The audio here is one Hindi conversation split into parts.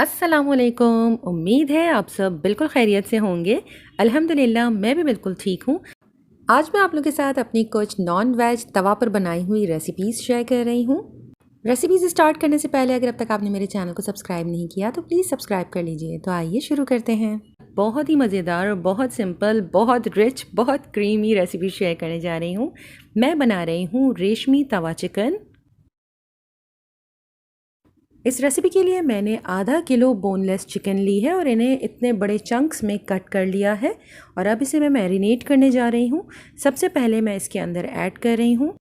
अस्सलामुअलैकुम। उम्मीद है आप सब बिल्कुल खैरियत से होंगे। अल्हम्दुलिल्लाह मैं भी बिल्कुल ठीक हूँ। आज मैं आप लोगों के साथ अपनी कुछ नॉन वेज तवा पर बनाई हुई रेसिपीज़ शेयर कर रही हूँ। रेसिपीज़ स्टार्ट करने से पहले अगर अब तक आपने मेरे चैनल को सब्सक्राइब नहीं किया तो प्लीज़ सब्सक्राइब कर लीजिए। तो आइए शुरू करते हैं। बहुत ही मज़ेदार और बहुत सिंपल, बहुत रिच, बहुत क्रीमी रेसिपी शेयर करने जा रही हूँ। मैं बना रही हूँ रेशमी तवा चिकन। इस रेसिपी के लिए मैंने आधा किलो बोनलेस चिकन ली है और इन्हें इतने बड़े चंक्स में कट कर लिया है और अब इसे मैं मैरिनेट करने जा रही हूँ। सबसे पहले मैं इसके अंदर ऐड कर रही हूँ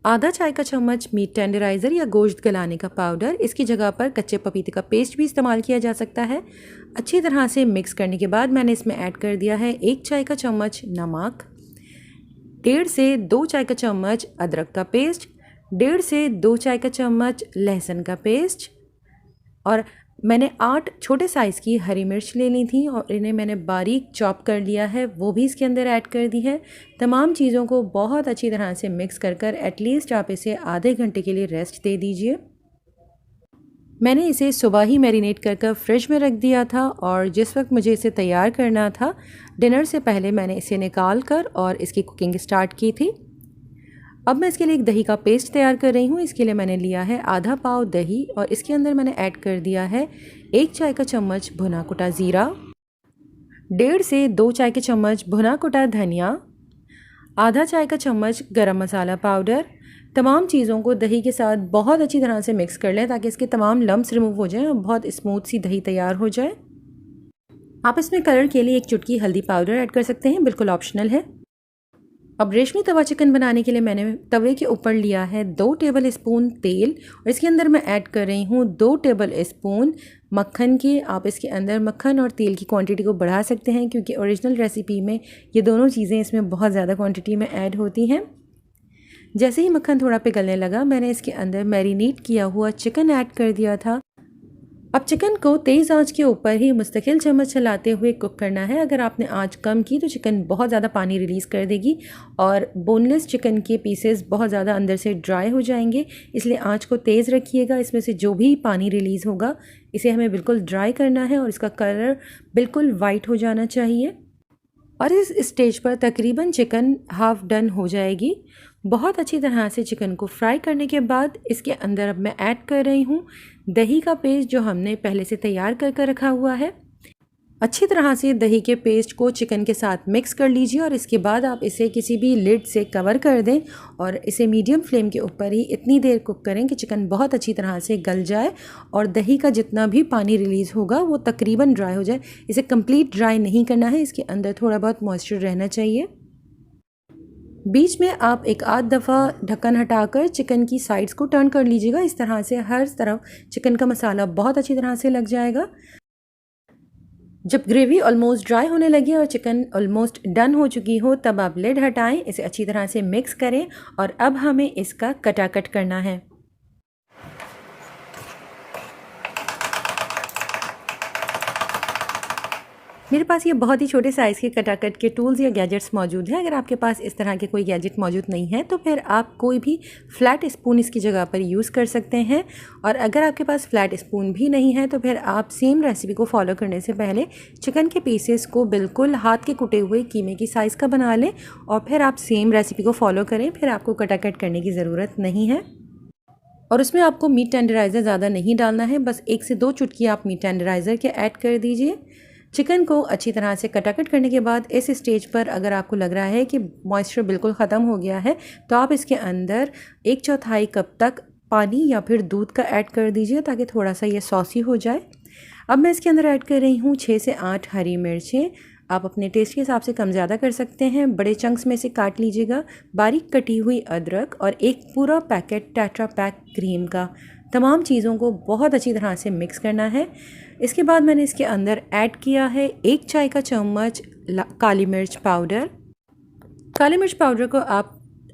आधा चाय का चम्मच मीट टेंडराइज़र या गोश्त गलाने का पाउडर। इसकी जगह पर कच्चे पपीते का पेस्ट भी इस्तेमाल किया जा सकता है। अच्छी तरह से मिक्स करने के बाद मैंने इसमें ऐड कर दिया है 1 चाय का चम्मच नमक, 1.5 से 2 चाय का चम्मच अदरक का पेस्ट, 1.5 से 2 चाय का चम्मच लहसुन का पेस्ट और मैंने 8 छोटे साइज़ की हरी मिर्च ले ली थी और इन्हें मैंने बारीक चॉप कर लिया है, वो भी इसके अंदर ऐड कर दी है। तमाम चीज़ों को बहुत अच्छी तरह से मिक्स कर एटलीस्ट आप इसे आधे घंटे के लिए रेस्ट दे दीजिए। मैंने इसे सुबह ही मैरिनेट कर फ्रिज में रख दिया था और जिस वक्त मुझे इसे तैयार करना था डिनर से पहले मैंने इसे निकाल कर और इसकी कुकिंग स्टार्ट की थी। अब मैं इसके लिए एक दही का पेस्ट तैयार कर रही हूँ। इसके लिए मैंने लिया है आधा पाव दही और इसके अंदर मैंने ऐड कर दिया है 1 चाय का चम्मच भुना कुटा ज़ीरा, 1.5 से 2 चाय के चम्मच भुना कुटा धनिया, आधा चाय का चम्मच गरम मसाला पाउडर। तमाम चीज़ों को दही के साथ बहुत अच्छी तरह से मिक्स कर लें ताकि इसके तमाम लम्स रिमूव हो जाएं और बहुत स्मूथ सी दही तैयार हो जाए। आप इसमें कलर के लिए एक चुटकी हल्दी पाउडर ऐड कर सकते हैं, बिल्कुल ऑप्शनल है। अब रेशमी तवा चिकन बनाने के लिए मैंने तवे के ऊपर लिया है 2 टेबल स्पून तेल और इसके अंदर मैं ऐड कर रही हूँ 2 टेबल स्पून मक्खन के। आप इसके अंदर मक्खन और तेल की क्वांटिटी को बढ़ा सकते हैं क्योंकि ओरिजिनल रेसिपी में ये दोनों चीज़ें इसमें बहुत ज़्यादा क्वांटिटी में ऐड होती हैं। जैसे ही मक्खन थोड़ा पिघलने लगा मैंने इसके अंदर मैरिनेट किया हुआ चिकन ऐड कर दिया था। अब चिकन को तेज़ आंच के ऊपर ही मुस्तकिल चम्मच चलाते हुए कुक करना है। अगर आपने आंच कम की तो चिकन बहुत ज़्यादा पानी रिलीज़ कर देगी और बोनलेस चिकन के पीसेस बहुत ज़्यादा अंदर से ड्राई हो जाएंगे, इसलिए आंच को तेज़ रखिएगा। इसमें से जो भी पानी रिलीज़ होगा इसे हमें बिल्कुल ड्राई करना है और इसका कलर बिल्कुल वाइट हो जाना चाहिए और इस स्टेज पर तकरीबन चिकन हाफ डन हो जाएगी। बहुत अच्छी तरह से चिकन को फ्राई करने के बाद इसके अंदर अब मैं ऐड कर रही हूँ दही का पेस्ट जो हमने पहले से तैयार कर रखा हुआ है। अच्छी तरह से दही के पेस्ट को चिकन के साथ मिक्स कर लीजिए और इसके बाद आप इसे किसी भी लिड से कवर कर दें और इसे मीडियम फ्लेम के ऊपर ही इतनी देर कुक करें कि चिकन बहुत अच्छी तरह से गल जाए और दही का जितना भी पानी रिलीज़ होगा वो तकरीबन ड्राई हो जाए। इसे कंप्लीट ड्राई नहीं करना है, इसके अंदर थोड़ा बहुत मॉइस्चर रहना चाहिए। बीच में आप एक आध दफ़ा ढक्कन हटाकर चिकन की साइड्स को टर्न कर लीजिएगा। इस तरह से हर तरफ चिकन का मसाला बहुत अच्छी तरह से लग जाएगा। जब ग्रेवी ऑलमोस्ट ड्राई होने लगी और चिकन ऑलमोस्ट डन हो चुकी हो तब आप लिड हटाएं, इसे अच्छी तरह से मिक्स करें और अब हमें इसका कटाकट करना है। मेरे पास ये बहुत ही छोटे साइज़ के कटाकट के टूल्स या गैजेट्स मौजूद हैं। अगर आपके पास इस तरह के कोई गैजेट मौजूद नहीं है तो फिर आप कोई भी फ्लैट स्पून इसकी जगह पर यूज़ कर सकते हैं और अगर आपके पास फ्लैट स्पून भी नहीं है तो फिर आप सेम रेसिपी को फॉलो करने से पहले चिकन के पीसेस को बिल्कुल हाथ के कुटे हुए कीमे की साइज़ का बना लें और फिर आप सेम रेसिपी को फॉलो करें। फिर आपको कटाकट करने की ज़रूरत नहीं है और उसमें आपको मीट टेंडराइज़र ज़्यादा नहीं डालना है, बस 1 से 2 चुटकी आप मीट टेंडराइज़र के ऐड कर दीजिए। चिकन को अच्छी तरह से कटाकट करने के बाद इस स्टेज पर अगर आपको लग रहा है कि मॉइस्चर बिल्कुल ख़त्म हो गया है तो आप इसके अंदर 1/4 कप तक पानी या फिर दूध का ऐड कर दीजिए ताकि थोड़ा सा ये सॉसी हो जाए। अब मैं इसके अंदर ऐड कर रही हूँ 6 से 8 हरी मिर्चें। आप अपने टेस्ट के हिसाब से कम ज़्यादा कर सकते हैं, बड़े चंक्स में से काट लीजिएगा। बारीक कटी हुई अदरक और एक पूरा पैकेट टेट्रा पैक क्रीम का। तमाम चीज़ों को बहुत अच्छी तरह से मिक्स करना है। इसके बाद मैंने इसके अंदर ऐड किया है 1 चाय का चम्मच काली मिर्च पाउडर। काली मिर्च पाउडर को आप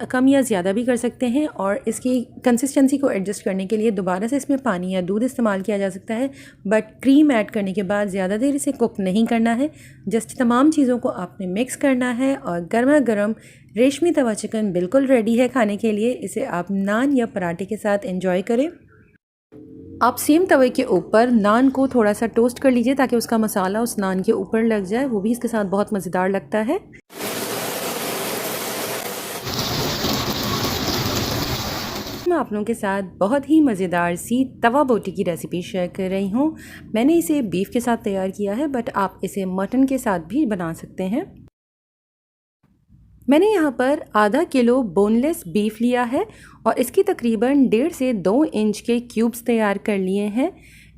कम या ज़्यादा भी कर सकते हैं और इसकी कंसिस्टेंसी को एडजस्ट करने के लिए दोबारा से इसमें पानी या दूध इस्तेमाल किया जा सकता है, बट क्रीम ऐड करने के बाद ज़्यादा देर इसे कुक नहीं करना है। जस्ट तमाम चीज़ों को आपने मिक्स करना है और गर्मा गर्म रेशमी तवा चिकन बिल्कुल रेडी है खाने के लिए। इसे आप नान या पराठे के साथ एंजॉय करें। आप सेम तवे के ऊपर नान को थोड़ा सा टोस्ट कर लीजिए ताकि उसका मसाला उस नान के ऊपर लग जाए, वो भी इसके साथ बहुत मज़ेदार लगता है। मैं आप लोगों के साथ बहुत ही मज़ेदार सी तवा बोटी की रेसिपी शेयर कर रही हूँ। मैंने इसे बीफ के साथ तैयार किया है, बट आप इसे मटन के साथ भी बना सकते हैं। मैंने यहाँ पर आधा किलो बोनलेस बीफ लिया है और इसकी तकरीबन 1.5 से 2 इंच के क्यूब्स तैयार कर लिए हैं।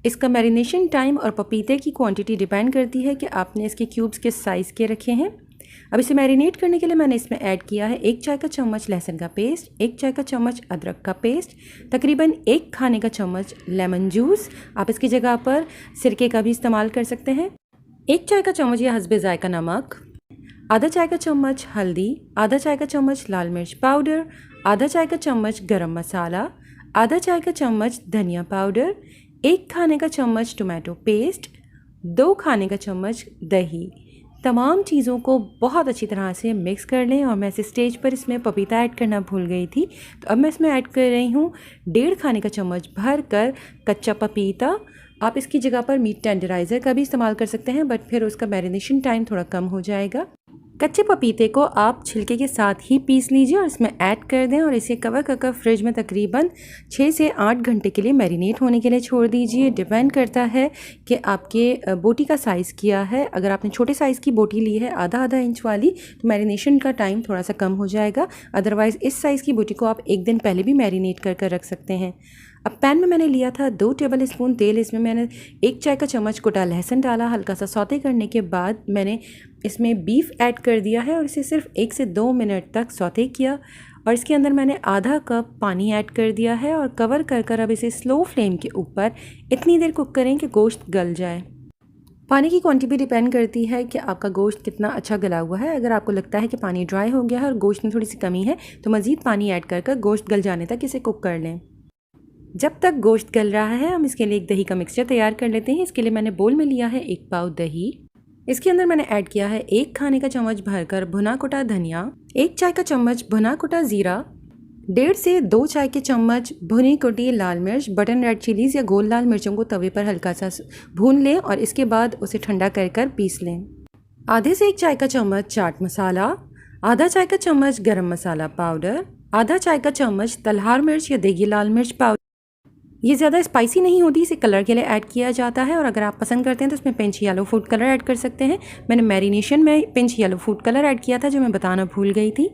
इसका मैरिनेशन टाइम और पपीते की क्वांटिटी डिपेंड करती है कि आपने इसके क्यूब्स किस साइज़ के रखे हैं। अब इसे मैरिनेट करने के लिए मैंने इसमें ऐड किया है 1 चाय का चम्मच लहसुन का पेस्ट, 1 चाय का चम्मच अदरक का पेस्ट, तकरीबन 1 खाने का चम्मच लेमन जूस, आप इसकी जगह पर सिरके का भी इस्तेमाल कर सकते हैं, 1 चाय का चम्मच या हस्बे जायका नमक, आधा चाय का चम्मच हल्दी, आधा चाय का चम्मच लाल मिर्च पाउडर, आधा चाय का चम्मच गरम मसाला, आधा चाय का चम्मच धनिया पाउडर, 1 खाने का चम्मच टोमेटो पेस्ट, 2 खाने का चम्मच दही। तमाम चीज़ों को बहुत अच्छी तरह से मिक्स कर लें। और मैं इस स्टेज पर इसमें पपीता ऐड करना भूल गई थी, तो अब मैं इसमें ऐड कर रही हूँ 1.5 खाने का चम्मच भर कर कच्चा पपीता। आप इसकी जगह पर मीट टेंडराइज़र का भी इस्तेमाल कर सकते हैं, बट फिर उसका मैरिनेशन टाइम थोड़ा कम हो जाएगा। कच्चे पपीते को आप छिलके के साथ ही पीस लीजिए और इसमें ऐड कर दें और इसे कवर कर फ्रिज में तकरीबन 6 से 8 घंटे के लिए मैरिनेट होने के लिए छोड़ दीजिए। डिपेंड करता है कि आपके बोटी का साइज़ क्या है। अगर आपने छोटे साइज़ की बोटी ली है आधा इंच वाली, तो मैरिनेशन का टाइम थोड़ा सा कम हो जाएगा। अदरवाइज़ इस साइज़ की बोटी को आप 1 दिन पहले भी मैरिनेट कर रख सकते हैं। अब पैन में मैंने लिया था 2 टेबल स्पून तेल। इसमें मैंने 1 चाय का चम्मच कुटा लहसुन डाला। हल्का सा सौते करने के बाद मैंने इसमें बीफ ऐड कर दिया है और इसे सिर्फ 1 से 2 मिनट तक सौते किया और इसके अंदर मैंने आधा कप पानी ऐड कर दिया है और कवर कर अब इसे स्लो फ्लेम के ऊपर इतनी देर कुक करें कि गोश्त गल जाए। पानी की क्वांटिटी भी डिपेंड करती है कि आपका गोश्त कितना अच्छा गला हुआ है। अगर आपको लगता है कि पानी ड्राई हो गया है और गोश्त में थोड़ी सी कमी है, तो मज़ीद पानी ऐड कर गोश्त गल जाने तक इसे कुक कर लें। जब तक गोश्त गल रहा है, हम इसके लिए एक दही का मिक्सचर तैयार कर लेते हैं। इसके लिए मैंने बोल में लिया है 1 पाव दही। इसके अंदर मैंने ऐड किया है 1 खाने का चम्मच भरकर भुना कुटा धनिया, 1 चाय का चम्मच भुना कुटा ज़ीरा, 1.5 से 2 चाय के चम्मच भुनी कुटी लाल मिर्च, बटन रेड चिलीज़ या गोल लाल मिर्चों को तवे पर हल्का सा भून लें और इसके बाद उसे ठंडा कर पीस लें। आधे से 1 चाय का चम्मच चाट मसाला, आधा चाय का चम्मच गरम मसाला पाउडर, आधा चाय का चम्मच तलहार मिर्च या देगी लाल मिर्च पाउडर। ये ज़्यादा स्पाइसी नहीं होती, इसे कलर के लिए ऐड किया जाता है और अगर आप पसंद करते हैं तो इसमें pinch yellow food colour add कर सकते हैं। मैंने मैरिनेशन में pinch yellow food colour add किया था, जो मैं बताना भूल गई थी।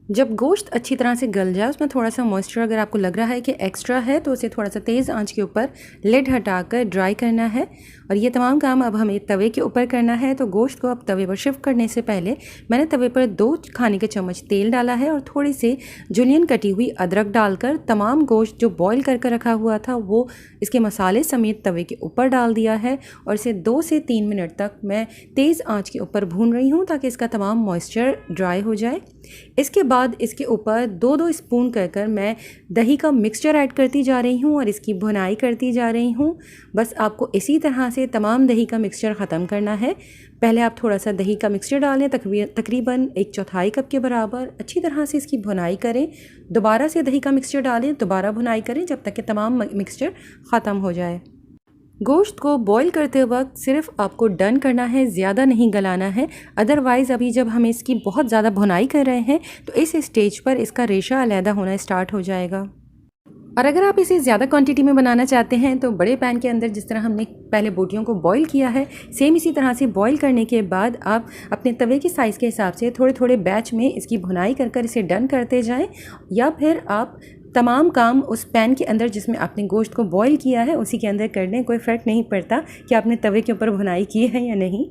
जब गोश्त अच्छी तरह से गल जाए, उसमें थोड़ा सा मॉइस्चर अगर आपको लग रहा है कि एक्स्ट्रा है, तो उसे थोड़ा सा तेज़ आंच के ऊपर लिड हटाकर ड्राई करना है। और ये तमाम काम अब हमें तवे के ऊपर करना है। तो गोश्त को अब तवे पर शिफ्ट करने से पहले मैंने तवे पर 2 खाने के चम्मच तेल डाला है और थोड़ी सी जुलियन कटी हुई अदरक डालकर तमाम गोश्त जो बॉयल कर रखा हुआ था वो इसके मसाले समेत तवे के ऊपर डाल दिया है और इसे 2 से 3 मिनट तक मैं तेज़ आँच के ऊपर भून रही हूँ ताकि इसका तमाम मॉइस्चर ड्राई हो जाए। इसके बाद इसके ऊपर 2-2 स्पून कर मैं दही का मिक्सचर ऐड करती जा रही हूँ और इसकी भुनाई करती जा रही हूँ। बस आपको इसी तरह से तमाम दही का मिक्सचर ख़त्म करना है। पहले आप थोड़ा सा दही का मिक्सचर डालें, तकरीबन 1/4 कप के बराबर। अच्छी तरह से इसकी भुनाई करें। दोबारा से दही का मिक्सचर डालें, दोबारा भुनाई करें जब तक कि तमाम मिक्सचर ख़त्म हो जाए। गोश्त को बॉईल करते वक्त सिर्फ आपको डन करना है, ज़्यादा नहीं गलाना है। अदरवाइज़ अभी जब हम इसकी बहुत ज़्यादा भुनाई कर रहे हैं तो इस स्टेज पर इसका रेशा अलहदा होना स्टार्ट हो जाएगा। और अगर आप इसे ज़्यादा क्वांटिटी में बनाना चाहते हैं तो बड़े पैन के अंदर जिस तरह हमने पहले बोटियों को बॉईल किया है, सेम इसी तरह से बॉईल करने के बाद आप अपने तवे के साइज़ के हिसाब से थोड़े थोड़े बैच में इसकी भुनाई कर इसे डन करते जाएं। या फिर आप तमाम काम उस पैन के अंदर जिसमें आपने गोश्त को बॉईल किया है उसी के अंदर कर लें। कोई फ़र्क नहीं पड़ता कि आपने तवे के ऊपर भुनाई की है या नहीं।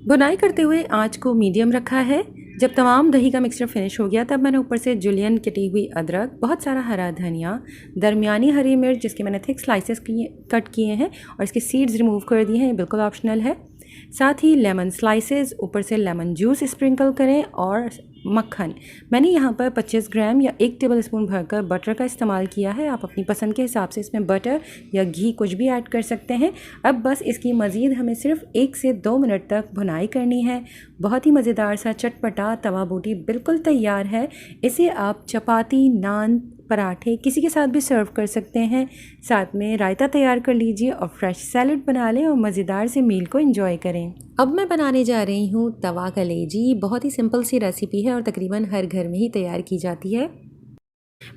भुनाई करते हुए आंच को मीडियम रखा है। जब तमाम दही का मिक्सचर फिनिश हो गया तब मैंने ऊपर से जुलियन कटी हुई अदरक, बहुत सारा हरा धनिया, दरमियानी हरी मिर्च जिसके मैंने थिक स्लाइसेस कट किए हैं और इसके सीड्स रिमूव कर दिए हैं, ये बिल्कुल ऑप्शनल है। साथ ही लेमन स्लाइसेस, ऊपर से लेमन जूस स्प्रिंकल करें और मक्खन। मैंने यहाँ पर 25 ग्राम या 1 टेबल स्पून भरकर बटर का इस्तेमाल किया है। आप अपनी पसंद के हिसाब से इसमें बटर या घी कुछ भी ऐड कर सकते हैं। अब बस इसकी मज़ीद हमें सिर्फ 1 से 2 मिनट तक भुनाई करनी है। बहुत ही मज़ेदार सा चटपटा तवा बोटी बिल्कुल तैयार है। इसे आप चपाती, नान, पराठे किसी के साथ भी सर्व कर सकते हैं। साथ में रायता तैयार कर लीजिए और फ्रेश सैलड बना लें और मज़ेदार से मील को एंजॉय करें। अब मैं बनाने जा रही हूँ तवा कलेजी। बहुत ही सिंपल सी रेसिपी है और तकरीबन हर घर में ही तैयार की जाती है।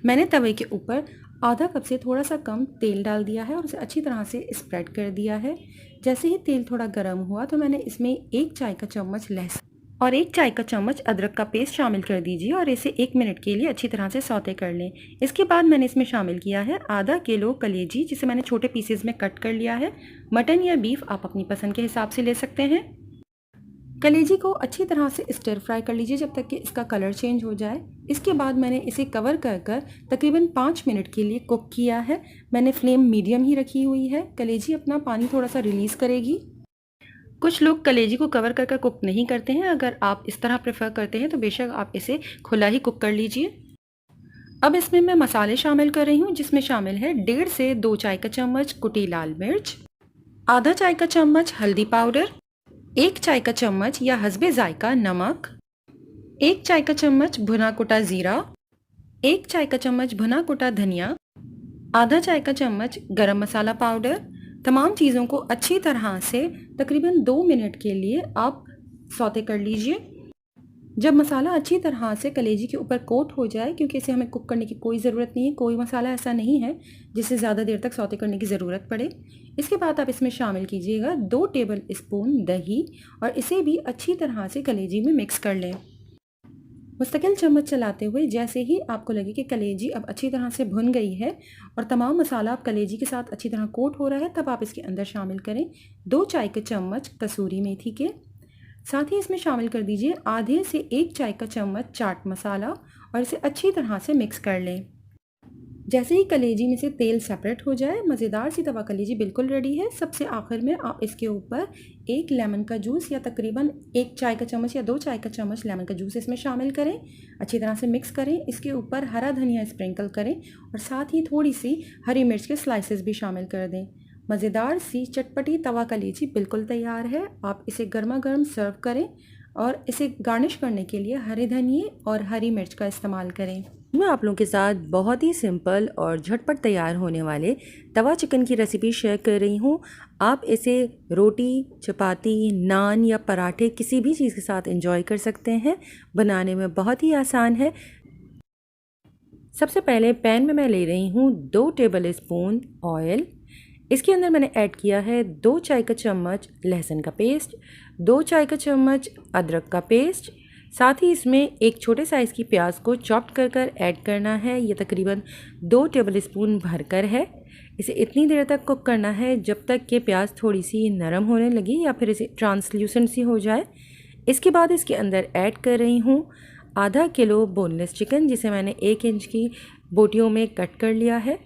मैंने तवे के ऊपर आधा कप से थोड़ा सा कम तेल डाल दिया है और उसे अच्छी तरह से स्प्रेड कर दिया है। जैसे ही तेल थोड़ा गर्म हुआ तो मैंने इसमें 1 चाय का चम्मच लहसुन और 1 चाय का चम्मच अदरक का पेस्ट शामिल कर दीजिए और इसे 1 मिनट के लिए अच्छी तरह से सौते कर लें। इसके बाद मैंने इसमें शामिल किया है आधा किलो कलेजी, जिसे मैंने छोटे पीसेस में कट कर लिया है। मटन या बीफ आप अपनी पसंद के हिसाब से ले सकते हैं। कलेजी को अच्छी तरह से स्टर फ्राई कर लीजिए जब तक कि इसका कलर चेंज हो जाए। इसके बाद मैंने इसे कवर कर तकरीबन 5 मिनट के लिए कुक किया है। मैंने फ्लेम मीडियम ही रखी हुई है। कलेजी अपना पानी थोड़ा सा रिलीज़ करेगी। कुछ लोग कलेजी को कवर कर कुक नहीं करते हैं। अगर आप इस तरह प्रेफर करते हैं तो बेशक आप इसे खुला ही कुक कर लीजिए। अब इसमें मैं मसाले शामिल कर रही हूँ, जिसमें शामिल है 1.5 से 2 चाय का चम्मच कुटी लाल मिर्च, आधा चाय का चम्मच हल्दी पाउडर, 1 चाय का चम्मच या हस्बे जायका नमक, 1 चाय का चम्मच भुना कुटा ज़ीरा, 1 चाय का चम्मच भुना कुटा धनिया, आधा चाय का चम्मच गरम मसाला पाउडर। तमाम चीज़ों को अच्छी तरह से तकरीबन 2 मिनट के लिए आप सौते कर लीजिए। जब मसाला अच्छी तरह से कलेजी के ऊपर कोट हो जाए, क्योंकि इसे हमें कुक करने की कोई ज़रूरत नहीं है, कोई मसाला ऐसा नहीं है जिसे ज़्यादा देर तक सौते करने की ज़रूरत पड़े। इसके बाद आप इसमें शामिल कीजिएगा 2 टेबल स्पून दही और इसे भी अच्छी तरह से कलेजी में मिक्स कर लें। मुस्तकिल चम्मच चलाते हुए जैसे ही आपको लगे कि कलेजी अब अच्छी तरह से भुन गई है और तमाम मसाला अब कलेजी के साथ अच्छी तरह कोट हो रहा है, तब आप इसके अंदर शामिल करें 2 चाय के चम्मच कसूरी मेथी के। साथ ही इसमें शामिल कर दीजिए आधे से 1 चाय का चम्मच चाट मसाला और इसे अच्छी तरह से मिक्स कर लें। जैसे ही कलेजी में से तेल सेपरेट हो जाए, मज़ेदार सी तवा कलेजी बिल्कुल रेडी है। सबसे आखिर में आप इसके ऊपर 1 लेमन का जूस या तकरीबन 1 चाय का चम्मच या 2 चाय का चम्मच लेमन का जूस इसमें शामिल करें, अच्छी तरह से मिक्स करें। इसके ऊपर हरा धनिया स्प्रिंकल करें और साथ ही थोड़ी सी हरी मिर्च के स्लाइसेस भी शामिल कर दें। मज़ेदार सी चटपटी तवा कलेजी बिल्कुल तैयार है। आप इसे गर्मा गर्म सर्व करें और इसे गार्निश करने के लिए हरे धनिए और हरी मिर्च का इस्तेमाल करें। मैं आप लोगों के साथ बहुत ही सिंपल और झटपट तैयार होने वाले तवा चिकन की रेसिपी शेयर कर रही हूँ। आप इसे रोटी, चपाती, नान या पराठे किसी भी चीज़ के साथ एंजॉय कर सकते हैं। बनाने में बहुत ही आसान है। सबसे पहले पैन में मैं ले रही हूँ 2 टेबल स्पून ऑयल। इसके अंदर मैंने ऐड किया है 2 चाय का चम्मच लहसुन का पेस्ट, 2 चाय का चम्मच अदरक का पेस्ट। साथ ही इसमें एक छोटे साइज़ की प्याज को चॉप्ड कर ऐड करना है। ये तकरीबन 2 टेबल स्पून भरकर है। इसे इतनी देर तक कुक करना है जब तक कि प्याज थोड़ी सी नरम होने लगी या फिर इसे ट्रांसल्यूसेंट सी हो जाए। इसके बाद इसके अंदर ऐड कर रही हूँ आधा किलो बोनलेस चिकन, जिसे मैंने 1 इंच की बोटियों में कट कर लिया है।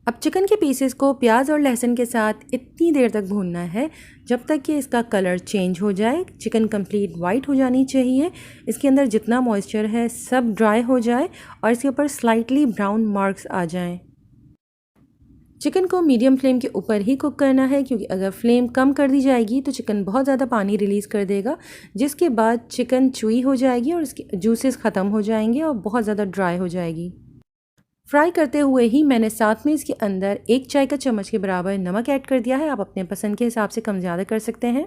अब चिकन के पीसेस को प्याज और लहसुन के साथ इतनी देर तक भूनना है जब तक कि इसका कलर चेंज हो जाए। चिकन कंप्लीट वाइट हो जानी चाहिए। इसके अंदर जितना मॉइस्चर है सब ड्राई हो जाए और इसके ऊपर स्लाइटली ब्राउन मार्क्स आ जाएं। चिकन को मीडियम फ्लेम के ऊपर ही कुक करना है, क्योंकि अगर फ्लेम कम कर दी जाएगी तो चिकन बहुत ज़्यादा पानी रिलीज़ कर देगा, जिसके बाद चिकन चुई हो जाएगी और इसके जूसेस ख़त्म हो जाएंगे और बहुत ज़्यादा ड्राई हो जाएगी। फ्राई करते हुए ही मैंने साथ में इसके अंदर 1 चाय का चम्मच के बराबर नमक ऐड कर दिया है। आप अपने पसंद के हिसाब से कम ज़्यादा कर सकते हैं।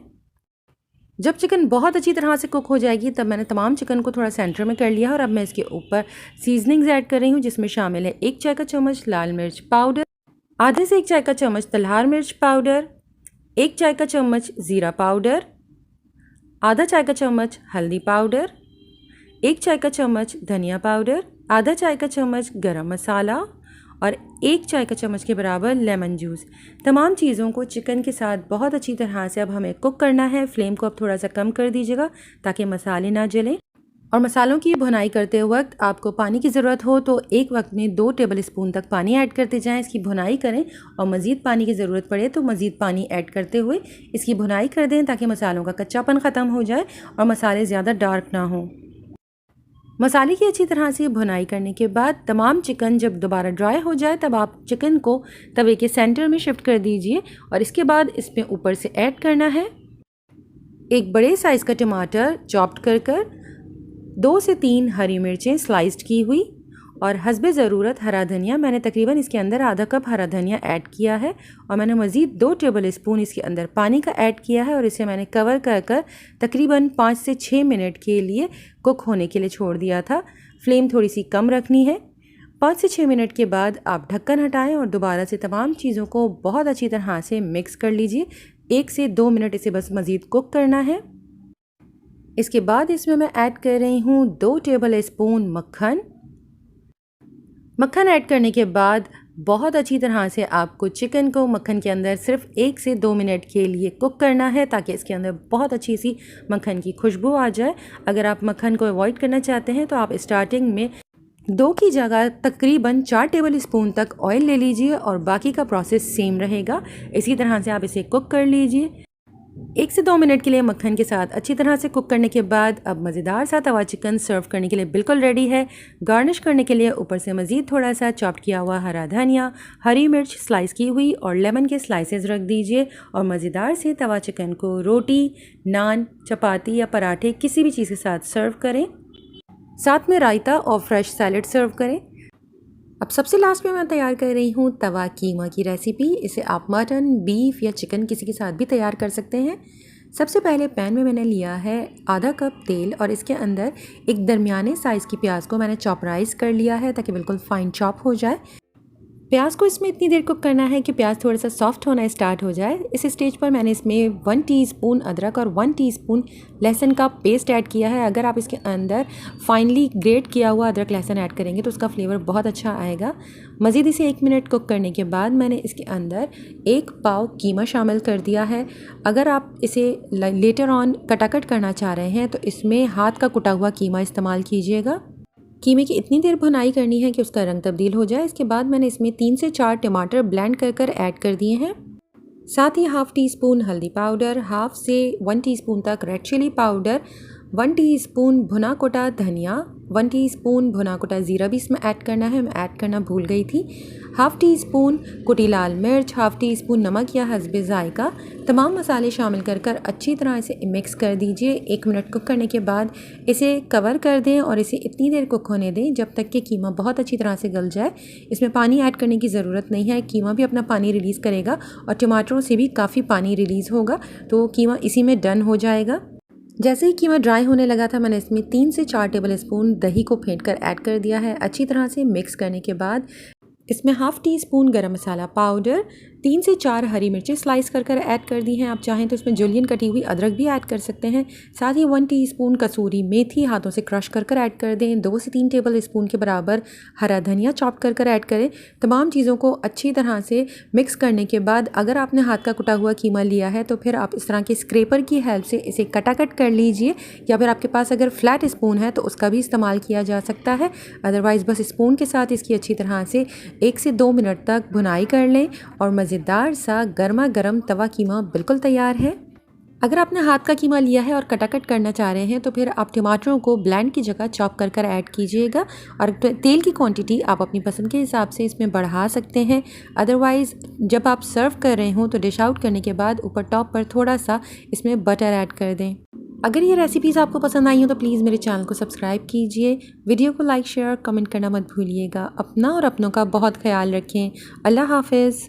जब चिकन बहुत अच्छी तरह से कुक हो जाएगी तब मैंने तमाम चिकन को थोड़ा सेंटर में कर लिया और अब मैं इसके ऊपर सीजनिंग्स ऐड कर रही हूँ, जिसमें शामिल है 1 चाय का चम्मच लाल मिर्च पाउडर, आधे से 1 चाय का चम्मच तलहार मिर्च पाउडर, 1 चाय का चम्मच ज़ीरा पाउडर, आधा चाय का चम्मच हल्दी पाउडर, 1 चाय का चम्मच धनिया पाउडर, आधा चाय का चम्मच गरम मसाला और 1 चाय का चम्मच के बराबर लेमन जूस। तमाम चीज़ों को चिकन के साथ बहुत अच्छी तरह से अब हमें कुक करना है। फ्लेम को अब थोड़ा सा कम कर दीजिएगा ताकि मसाले ना जलें। और मसालों की भुनाई करते वक्त आपको पानी की ज़रूरत हो तो एक वक्त में 2 टेबल स्पून तक पानी ऐड करते जाएं। इसकी भुनाई करें और मज़ीद पानी की ज़रूरत पड़े तो मज़ीद पानी ऐड करते हुए इसकी भुनाई कर दें ताकि मसालों का कच्चापन ख़त्म हो जाए और मसाले ज़्यादा डार्क ना हों। मसाले की अच्छी तरह से भुनाई करने के बाद तमाम चिकन जब दोबारा ड्राई हो जाए तब आप चिकन को तवे के सेंटर में शिफ्ट कर दीजिए और इसके बाद इसमें ऊपर से ऐड करना है 1 बड़े साइज़ का टमाटर चॉप्ड कर 2 से 3 हरी मिर्चें स्लाइस्ड की हुई और हस्बे ज़रूरत हरा धनिया, मैंने तकरीबन इसके अंदर आधा कप हरा धनिया ऐड किया है और मैंने मज़ीद 2 टेबल स्पून इसके अंदर पानी का ऐड किया है और इसे मैंने कवर कर तकरीबन 5 से 6 मिनट के लिए कुक होने के लिए छोड़ दिया था। फ्लेम थोड़ी सी कम रखनी है। 5 से 6 मिनट के बाद आप ढक्कन हटाएं और दोबारा से तमाम चीज़ों को बहुत अच्छी तरह से मिक्स कर लीजिए। 1 से 2 मिनट इसे बस मज़ीद कुक करना है। इसके बाद इसमें मैं ऐड कर रही हूँ 2 टेबल स्पून मक्खन। मक्खन ऐड करने के बाद बहुत अच्छी तरह से आपको चिकन को मक्खन के अंदर सिर्फ 1 से 2 मिनट के लिए कुक करना है ताकि इसके अंदर बहुत अच्छी सी मक्खन की खुशबू आ जाए। अगर आप मक्खन को अवॉइड करना चाहते हैं तो आप स्टार्टिंग में 2 की जगह तकरीबन 4 टेबल स्पून तक ऑयल ले लीजिए और बाकी का प्रोसेस सेम रहेगा। इसी तरह से आप इसे कुक कर लीजिए। 1 से 2 मिनट के लिए मक्खन के साथ अच्छी तरह से कुक करने के बाद अब मज़ेदार सा तवा चिकन सर्व करने के लिए बिल्कुल रेडी है। गार्निश करने के लिए ऊपर से मज़ीद थोड़ा सा चॉप्ड किया हुआ हरा धनिया, हरी मिर्च स्लाइस की हुई और लेमन के स्लाइसेस रख दीजिए और मज़ेदार से तवा चिकन को रोटी, नान, चपाती या पराठे किसी भी चीज़ के साथ सर्व करें। साथ में रायता और फ्रेश सैलड सर्व करें। अब सबसे लास्ट में मैं तैयार कर रही हूँ तवा कीमा की रेसिपी। इसे आप मटन, बीफ या चिकन किसी के साथ भी तैयार कर सकते हैं। सबसे पहले पैन में मैंने लिया है आधा कप तेल और इसके अंदर एक दरमियाने साइज़ की प्याज को मैंने चॉपराइज़ कर लिया है ताकि बिल्कुल फाइन चॉप हो जाए। प्याज को इसमें इतनी देर कुक करना है कि प्याज थोड़ा सा सॉफ्ट होना स्टार्ट हो जाए। इस स्टेज पर मैंने इसमें 1 टीस्पून अदरक और 1 टीस्पून लहसुन का पेस्ट ऐड किया है। अगर आप इसके अंदर फाइनली ग्रेट किया हुआ अदरक लहसुन ऐड करेंगे तो उसका फ्लेवर बहुत अच्छा आएगा। मज़ीद इसे 1 मिनट कुक करने के बाद मैंने इसके अंदर 1 पाव कीमा शामिल कर दिया है। अगर आप इसे लेटर ऑन कटाकट करना चाह रहे हैं तो इसमें हाथ का कुटा हुआ कीमा इस्तेमाल कीजिएगा। कीमे की इतनी देर भुनाई करनी है कि उसका रंग तब्दील हो जाए। इसके बाद मैंने इसमें 3 से 4 टमाटर ब्लेंड कर ऐड कर दिए हैं। साथ ही हाफ़ टी स्पून हल्दी पाउडर, हाफ से 1 टीस्पून तक रेड चिली पाउडर, 1 टीस्पून भुना कोटा धनिया, 1 टीस्पून भुना कोटा ज़ीरा भी इसमें ऐड करना है, मैं ऐड करना भूल गई थी। हाफ़ टी स्पून कुटी लाल मिर्च, हाफ़ टी स्पून नमक या हस्बे ज़ायका। तमाम मसाले शामिल कर अच्छी तरह इसे मिक्स कर दीजिए। 1 मिनट कुक करने के बाद इसे कवर कर दें और इसे इतनी देर कुक होने दें जब तक कि कीमा बहुत अच्छी तरह से गल जाए। इसमें पानी ऐड करने की ज़रूरत नहीं है, कीमा भी अपना पानी रिलीज़ करेगा और टमाटरों से भी काफ़ी पानी रिलीज़ होगा, तो कीमा इसी में डन हो जाएगा। जैसे ही कीमा ड्राई होने लगा था मैंने इसमें 3 से 4 टेबल स्पून दही को फेंट कर ऐड कर दिया है। अच्छी तरह से मिक्स करने के बाद इसमें हाफ़ टी स्पून गरम मसाला पाउडर, 3 से 4 हरी मिर्चें स्लाइस कर ऐड कर दी हैं। आप चाहें तो इसमें जुलियन कटी हुई अदरक भी ऐड कर सकते हैं। साथ ही 1 टीस्पून कसूरी मेथी हाथों से क्रश कर ऐड कर दें। 2 से 3 टेबल स्पून के बराबर हरा धनिया चॉप कर ऐड करें। तमाम चीज़ों को अच्छी तरह से मिक्स करने के बाद अगर आपने हाथ का कुटा हुआ कीमा लिया है तो फिर आप इस तरह के स्क्रैपर की हेल्प से इसे कटाकट कर लीजिए, या फिर आपके पास अगर फ्लैट स्पून है तो उसका भी इस्तेमाल किया जा सकता है। अदरवाइज़ बस स्पून के साथ इसकी अच्छी तरह से 1 से 2 मिनट तक भुनाई कर लें और मज़ेदार सा गर्मा गर्म तवा कीमा बिल्कुल तैयार है। अगर आपने हाथ का कीमा लिया है और कटाकट करना चाह रहे हैं तो फिर आप टमाटरों को ब्लेंड की जगह चॉप कर ऐड कीजिएगा और तेल की क्वांटिटी आप अपनी पसंद के हिसाब से इसमें बढ़ा सकते हैं। अदरवाइज़ जब आप सर्व कर रहे हों तो डिश आउट करने के बाद ऊपर टॉप पर थोड़ा सा इसमें बटर ऐड कर दें। अगर ये रेसिपीज़ आपको पसंद आई हो तो प्लीज़ मेरे चैनल को सब्सक्राइब कीजिए, वीडियो को लाइक शेयर कमेंट करना मत भूलिएगा। अपना और अपनों का बहुत ख्याल रखें। अल्लाह हाफ़िज़।